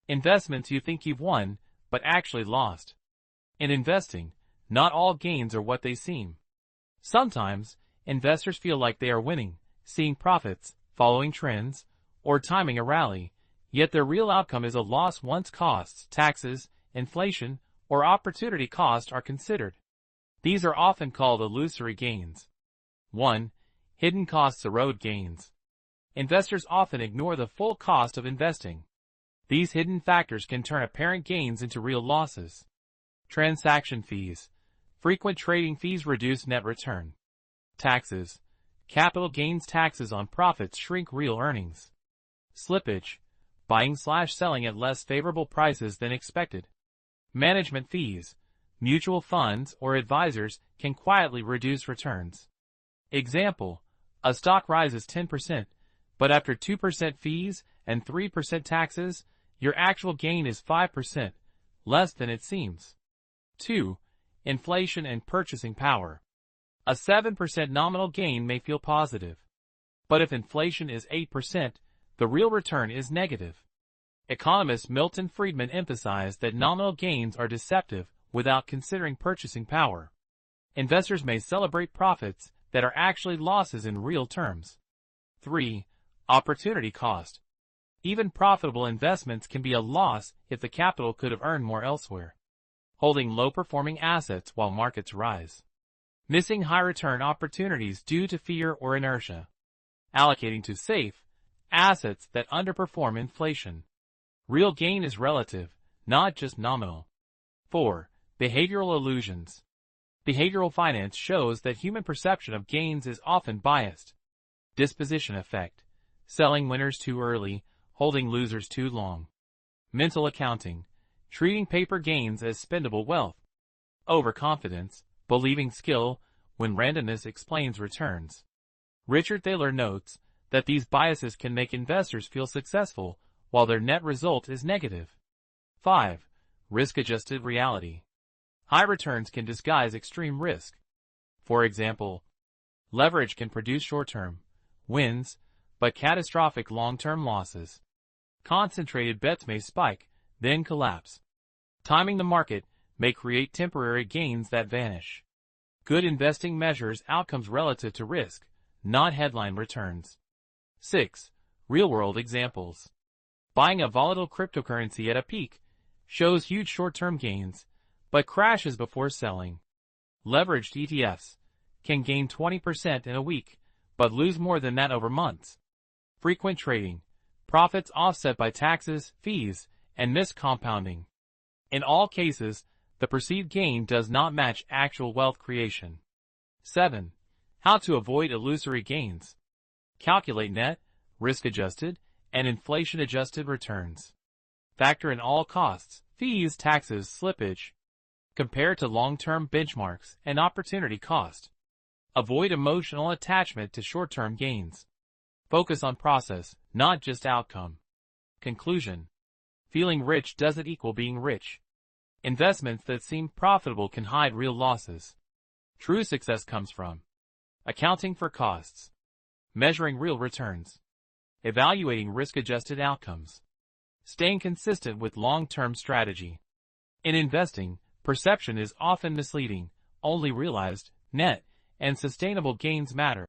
Investments you think you've won, but actually lost. In investing, not all gains are what they seem. Sometimes, investors feel like they are winning, seeing profits, following trends, or timing a rally, yet their real outcome is a loss once costs, taxes, inflation, or opportunity cost are considered. These are often called illusory gains. 1. Hidden costs erode gains. Investors often ignore the full cost of investing. These hidden factors can turn apparent gains into real losses. Transaction fees. Frequent trading fees reduce net return. Taxes. Capital gains taxes on profits shrink real earnings. Slippage. Buying/selling at less favorable prices than expected. Management fees. Mutual funds or advisors can quietly reduce returns. Example: a stock rises 10%, but after 2% fees and 3% taxes, your actual gain is 5%, less than it seems. 2. Inflation and purchasing power. A 7% nominal gain may feel positive. But if inflation is 8%, the real return is negative. Economist Milton Friedman emphasized that nominal gains are deceptive without considering purchasing power. Investors may celebrate profits that are actually losses in real terms. 3. Opportunity cost. Even profitable investments can be a loss if the capital could have earned more elsewhere. Holding low-performing assets while markets rise. Missing high-return opportunities due to fear or inertia. Allocating to safe assets that underperform inflation. Real gain is relative, not just nominal. 4. Behavioral illusions. Behavioral finance shows that human perception of gains is often biased. Disposition effect. Selling winners too early, holding losers too long. Mental accounting. Treating paper gains as spendable wealth. Overconfidence. Believing skill when randomness explains returns. Richard Thaler notes that these biases can make investors feel successful while their net result is negative. 5. Risk-adjusted reality. High returns can disguise extreme risk. For example, leverage can produce short-term wins, but catastrophic long-term losses. Concentrated bets may spike, then collapse. Timing the market may create temporary gains that vanish. Good investing measures outcomes relative to risk, not headline returns. 6. Real-world examples. Buying a volatile cryptocurrency at a peak shows huge short-term gains, but crashes before selling. Leveraged ETFs can gain 20% in a week, but lose more than that over months. Frequent trading. Profits offset by taxes, fees, and miscompounding. In all cases, the perceived gain does not match actual wealth creation. 7. How to avoid illusory gains. Calculate net, risk-adjusted, and inflation-adjusted returns. Factor in all costs, fees, taxes, slippage. Compare to long-term benchmarks and opportunity cost. Avoid emotional attachment to short-term gains. Focus on process, not just outcome. Conclusion. Feeling rich doesn't equal being rich. Investments that seem profitable can hide real losses. True success comes from accounting for costs, measuring real returns, evaluating risk-adjusted outcomes, staying consistent with long-term strategy. In investing, perception is often misleading. Only realized, net, and sustainable gains matter.